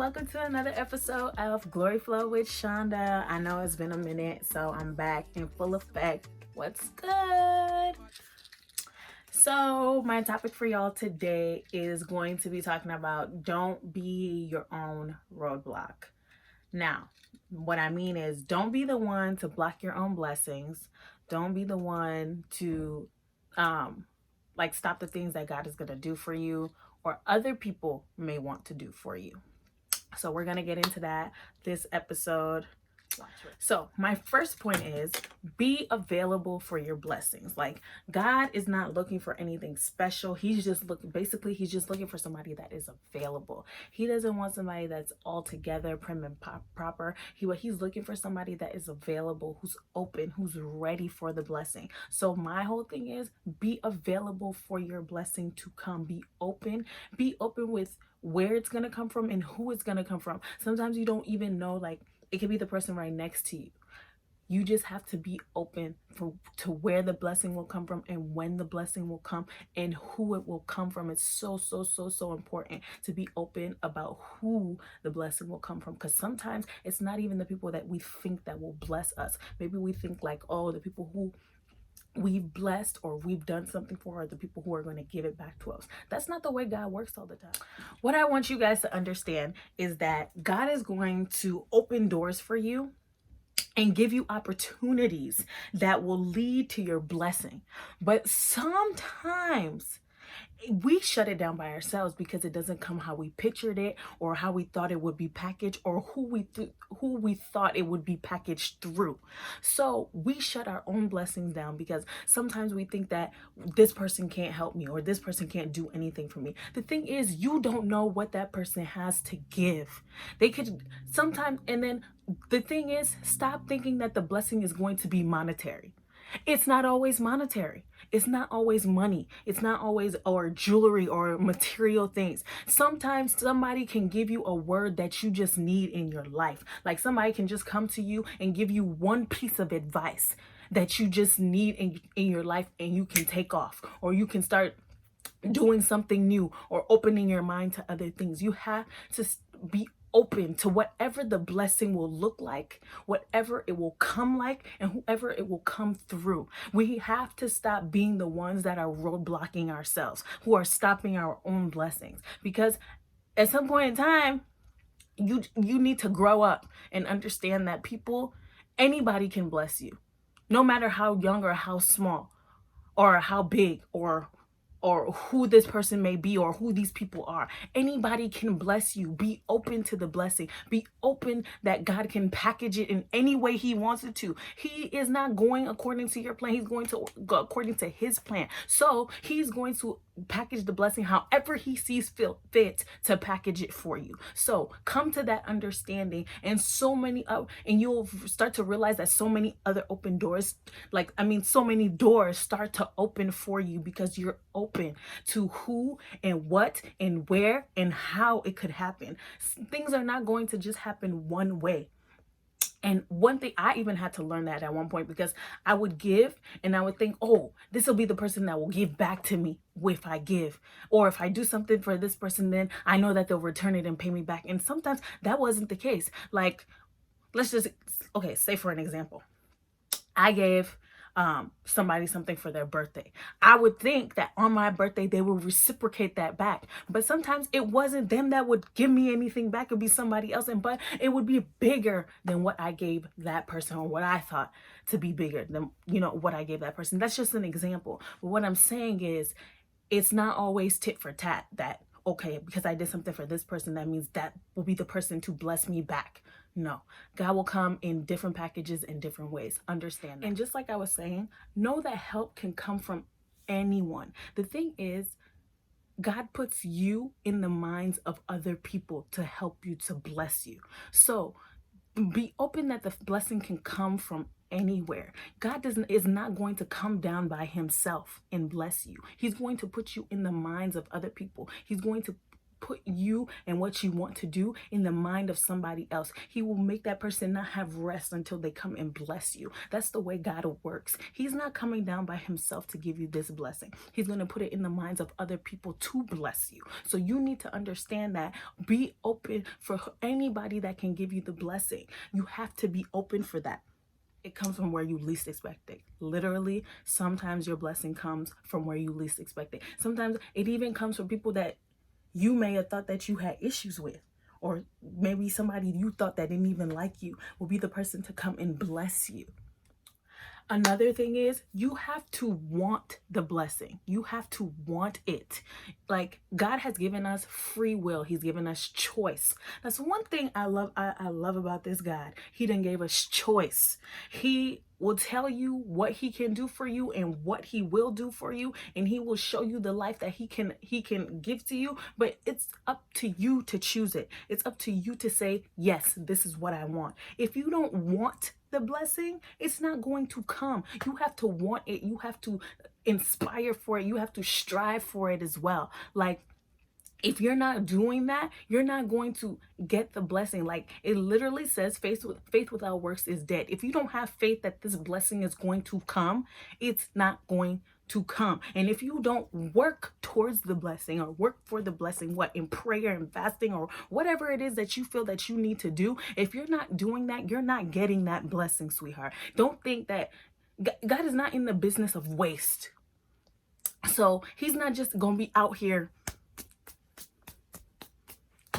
welcome to another episode of Gloryflow with Shanda. I know it's been a minute, so I'm back in full effect. What's good? So my topic for y'all today is going to be talking about don't be your own roadblock. Now, what I mean is don't be the one to block your own blessings. Don't be the one to stop the things that God is going to do for you or other people may want to do for you. So we're going to get into that this episode. So my first point is be available for your blessings. Like, God is not looking for anything special. He's just looking for somebody that is available. He doesn't want somebody that's all together, prim and proper. He's looking for somebody that is available, who's open, who's ready for the blessing. So my whole thing is be available for your blessing to come. Be open with where it's going to come from and who it's going to come from. Sometimes you don't even know, like, it could be the person right next to you. You just have to be open to where the blessing will come from and when the blessing will come and who it will come from. It's so important to be open about who the blessing will come from, because sometimes it's not even the people that we think that will bless us. Maybe we think like, oh, the people who we've blessed or we've done something for are the people who are going to give it back to us. That's not the way God works all the time. What I want you guys to understand is that God is going to open doors for you and give you opportunities that will lead to your blessing. But sometimes we shut it down by ourselves because it doesn't come how we pictured it or how we thought it would be packaged or who we thought it would be packaged through. So we shut our own blessings down because sometimes we think that this person can't help me or this person can't do anything for me. The thing is, you don't know what that person has to give. They could sometimes, and then the thing is, stop thinking that the blessing is going to be monetary. It's not always monetary. It's not always money. It's not always or jewelry or material things. Sometimes somebody can give you a word that you just need in your life. Like somebody can just come to you and give you one piece of advice that you just need in your life, and you can take off, or you can start doing something new or opening your mind to other things. You have to be open to whatever the blessing will look like, whatever it will come like, and whoever it will come through. We have to stop being the ones that are roadblocking ourselves, who are stopping our own blessings, because at some point in time, you need to grow up and understand that anybody can bless you, no matter how young or how small or how big or who this person may be or who these people are. Anybody can bless you. Be open to the blessing. Be open that God can package it in any way he wants it to. He is not going according to your plan. He's going to go according to his plan. So he's going to package the blessing however he sees fit to package it for you. So come to that understanding, and and you'll start to realize that so many other open doors, so many doors start to open for you because you're open to who and what and where and how it could happen. Things are not going to just happen one way. And one thing, I even had to learn that at one point, because I would give and I would think, oh, this will be the person that will give back to me if I give. Or if I do something for this person, then I know that they'll return it and pay me back. And sometimes that wasn't the case. Like, say for an example, I gave somebody something for their birthday. I would think that on my birthday they would reciprocate that back, but sometimes it wasn't them that would give me anything back. It would be somebody else, but it would be bigger than what I gave that person, or what I thought to be bigger than what I gave that person. That's just an example. But what I'm saying is, it's not always tit for tat, that okay, because I did something for this person, that means that will be the person to bless me back. No, God will come in different packages in different ways. Understand that. And just like I was saying, know that help can come from anyone. The thing is, God puts you in the minds of other people to help you, to bless you. So be open that the blessing can come from anywhere. God is not going to come down by himself and bless you. He's going to put you in the minds of other people. He's going to put you and what you want to do in the mind of somebody else. He will make that person not have rest until they come and bless you. That's the way God works. He's not coming down by himself to give you this blessing. He's going to put it in the minds of other people to bless you. So you need to understand that. Be open for anybody that can give you the blessing. You have to be open for that. It comes from where you least expect it. Literally, sometimes your blessing comes from where you least expect it. Sometimes it even comes from people that you may have thought that you had issues with. Or maybe somebody you thought that didn't even like you will be the person to come and bless you. Another thing is you have to want the blessing. You have to want it. Like, God has given us free will. He's given us choice. That's one thing I love about this God. He done gave us choice. He will tell you what he can do for you and what he will do for you, and he will show you the life that he can give to you. But it's up to you to choose it. It's up to you to say, yes, this is what I want. If you don't want the blessing, it's not going to come. You have to want it. You have to inspire for it. You have to strive for it as well. Like, if you're not doing that, you're not going to get the blessing. Like, it literally says faith without works is dead. If you don't have faith that this blessing is going to come, it's not going to come. And if you don't work towards the blessing or work for the blessing, what, in prayer and fasting or whatever it is that you feel that you need to do, if you're not doing that, you're not getting that blessing, sweetheart. Don't think that God is not in the business of waste. So he's not just going to be out here.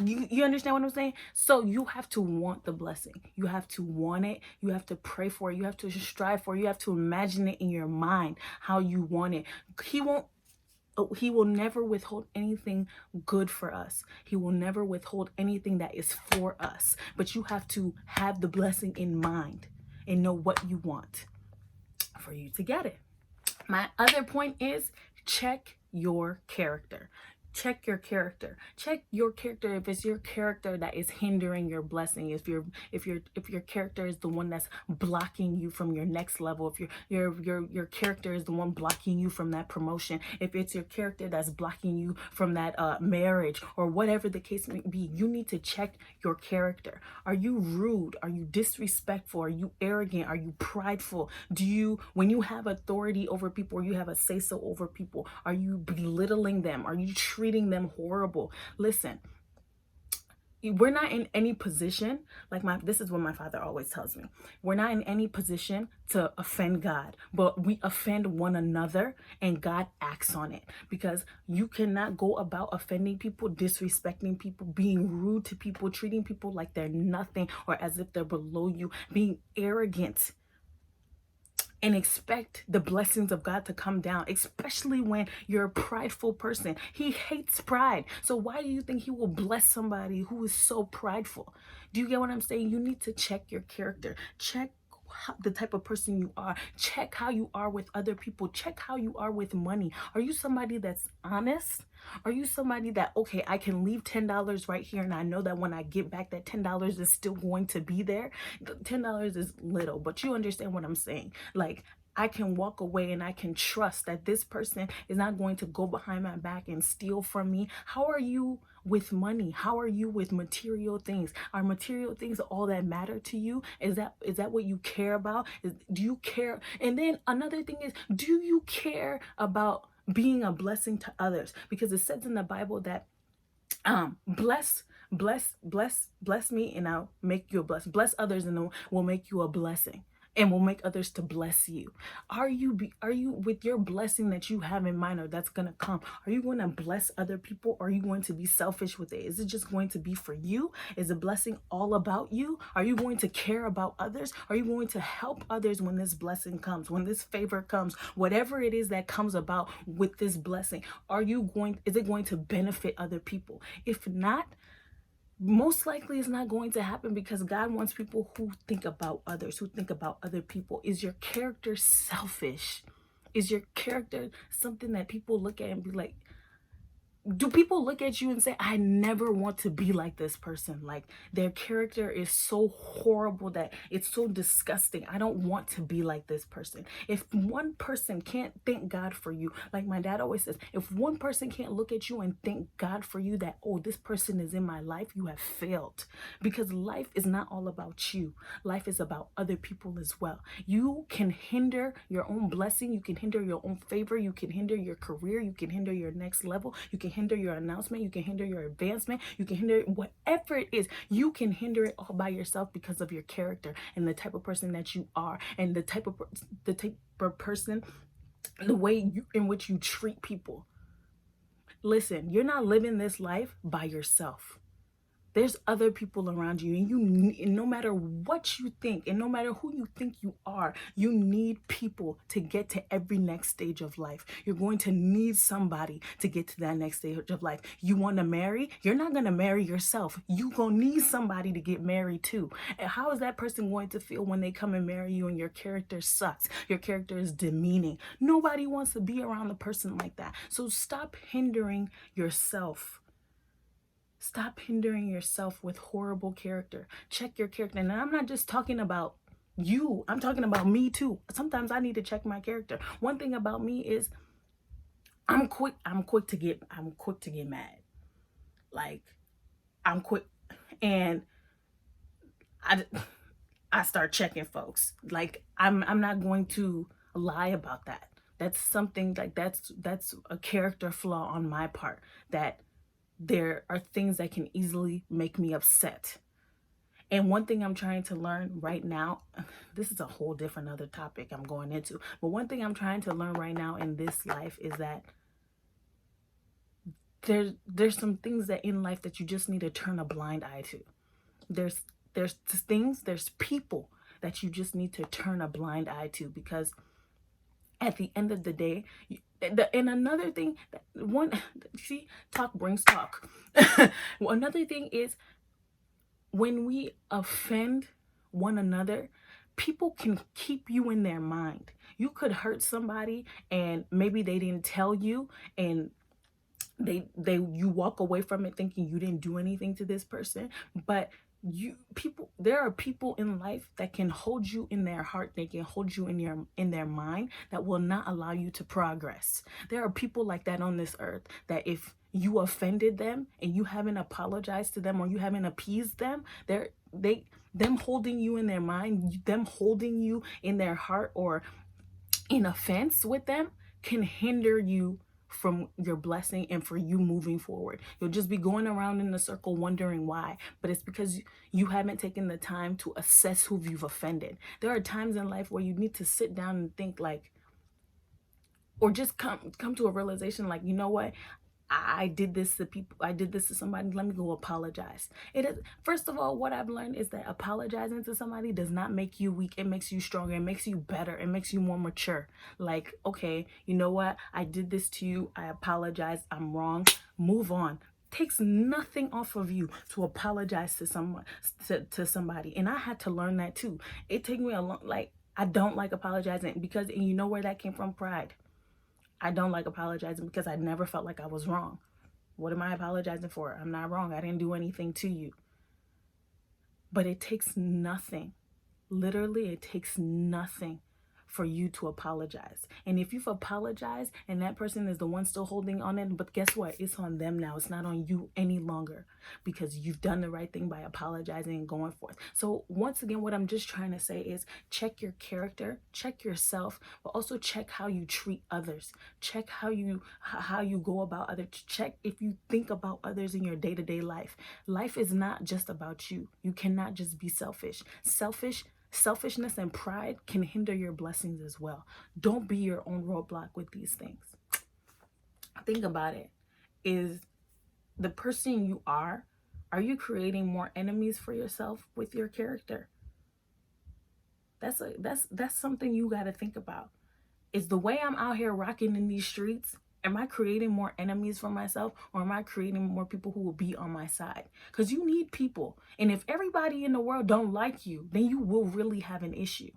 You understand what I'm saying? So you have to want the blessing. You have to want it. You have to pray for it. You have to strive for it. You have to imagine it in your mind how you want it. He will never withhold anything good for us. He will never withhold anything that is for us. But you have to have the blessing in mind and know what you want for you to get it. My other point is check your character. Check your character. Check your character. If it's your character that is hindering your blessing, if your character is the one that's blocking you from your next level, if your character is the one blocking you from that promotion, if it's your character that's blocking you from that marriage or whatever the case may be, you need to check your character. Are you rude? Are you disrespectful? Are you arrogant? Are you prideful? When you have authority over people or you have a say-so over people, are you belittling them? Are you treating them horrible? Listen, we're not in any position, this is what my father always tells me. We're not in any position to offend God, but we offend one another and God acts on it, because you cannot go about offending people, disrespecting people, being rude to people, treating people like they're nothing or as if they're below you, being arrogant, and expect the blessings of God to come down, especially when you're a prideful person. He hates pride. So why do you think he will bless somebody who is so prideful? Do you get what I'm saying? You need to check your character. Check the type of person you are. Check how you are with other people. Check how you are with money. Are you somebody that's honest? Are you somebody that, okay, I can leave $10 right here and I know that when I get back that $10 is still going to be there? $10 is little, but you understand what I'm saying. Like, I can walk away and I can trust that this person is not going to go behind my back and steal from me. How are you with money? How are you with material things? Are material things all that matter to you? Is that what you care about? Do you care? And then another thing is, do you care about being a blessing to others? Because it says in the Bible that bless me and I'll make you a blessing. Bless others and will make you a blessing, and will make others to bless you. Are you with your blessing that you have in mind or that's going to come, are you going to bless other people, or are you going to be selfish with it? Is it just going to be for you? Is the blessing all about you? Are you going to care about others? Are you going to help others when this blessing comes, when this favor comes, whatever it is that comes about with this blessing? Is it going to benefit other people? If not, most likely it's not going to happen, because God wants people who think about others, who think about other people. Is your character selfish? Is your character something that people look at and be like, do people look at you and say, I never want to be like this person? Like, their character is so horrible that it's so disgusting. I don't want to be like this person. If one person can't thank God for you, like my dad always says, if one person can't look at you and thank God for you that, oh, this person is in my life, you have failed. Because life is not all about you. Life is about other people as well. You can hinder your own blessing. You can hinder your own favor. You can hinder your career. You can hinder your next level. You can hinder your announcement. You can hinder your advancement. You can hinder whatever it is. You can hinder it all by yourself because of your character and the type of person that you are, and the type of person, the way in which you treat people. Listen, you're not living this life by yourself. There's other people around you, and no matter what you think and no matter who you think you are, you need people to get to every next stage of life. You're going to need somebody to get to that next stage of life. You want to marry? You're not going to marry yourself. You're going to need somebody to get married to. And how is that person going to feel when they come and marry you and your character sucks? Your character is demeaning. Nobody wants to be around a person like that. So stop hindering yourself. Stop hindering yourself with horrible character. Check your character. And I'm not just talking about you. I'm talking about me too. Sometimes I need to check my character. One thing about me is I'm quick to get mad. Like, I'm quick, and I start checking folks. Like, I'm not going to lie about that. That's something like that's a character flaw on my part, that there are things that can easily make me upset. And one thing I'm trying to learn right now, this is a whole different other topic I'm going into, but one thing I'm trying to learn right now in this life is that there's some things that in life that you just need to turn a blind eye to. There's things, there's people that you just need to turn a blind eye to, because at the end of the day, and another thing, see, talk brings talk. Well, another thing is, when we offend one another, people can keep you in their mind. You could hurt somebody and maybe they didn't tell you, and you walk away from it thinking you didn't do anything to this person, but there are people in life that can hold you in their heart. They can hold you in their mind, that will not allow you to progress. There are people like that on this earth, that if you offended them and you haven't apologized to them or you haven't appeased them, them holding you in their mind, them holding you in their heart or in offense with them, can hinder you from your blessing and for you moving forward. You'll just be going around in a circle wondering why, but it's because you haven't taken the time to assess who you've offended. There are times in life where you need to sit down and think, like, or just come to a realization, like, you know what? I did this to people. I did this to somebody. Let me go apologize. It is, first of all, what I've learned is that apologizing to somebody does not make you weak. It makes you stronger. It makes you better. It makes you more mature. Like, okay, you know what? I did this to you. I apologize. I'm wrong. Move on. Takes nothing off of you to apologize to someone, to somebody. And I had to learn that too. It took me a long, like, I don't like apologizing because, and you know where that came from? Pride. I don't like apologizing because I never felt like I was wrong. What am I apologizing for? I'm not wrong. I didn't do anything to you. But it takes nothing. Literally, it takes nothing for you to apologize. And if you've apologized and that person is the one still holding on it, but guess what? It's on them now. It's not on you any longer, because you've done the right thing by apologizing and going forth. So once again, what I'm just trying to say is check your character, check yourself, but also check how you treat others. Check how you go about others. Check if you think about others in your day-to-day life. Life is not just about you. You cannot just be selfish. Selfishness and pride can hinder your blessings as well. Don't be your own roadblock with these things. Think about it. Is the person you are you creating more enemies for yourself with your character? That's something you got to think about. Is the way I'm out here rocking in these streets, am I creating more enemies for myself, or am I creating more people who will be on my side? Because you need people. And if everybody in the world don't like you, then you will really have an issue.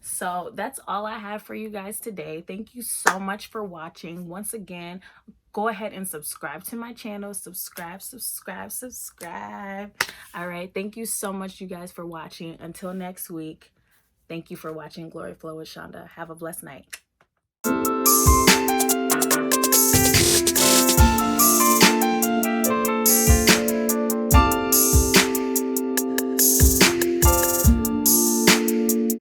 So that's all I have for you guys today. Thank you so much for watching. Once again, go ahead and subscribe to my channel. Subscribe. All right. Thank you so much, you guys, for watching. Until next week, thank you for watching Gloryflow with Shanda. Have a blessed night.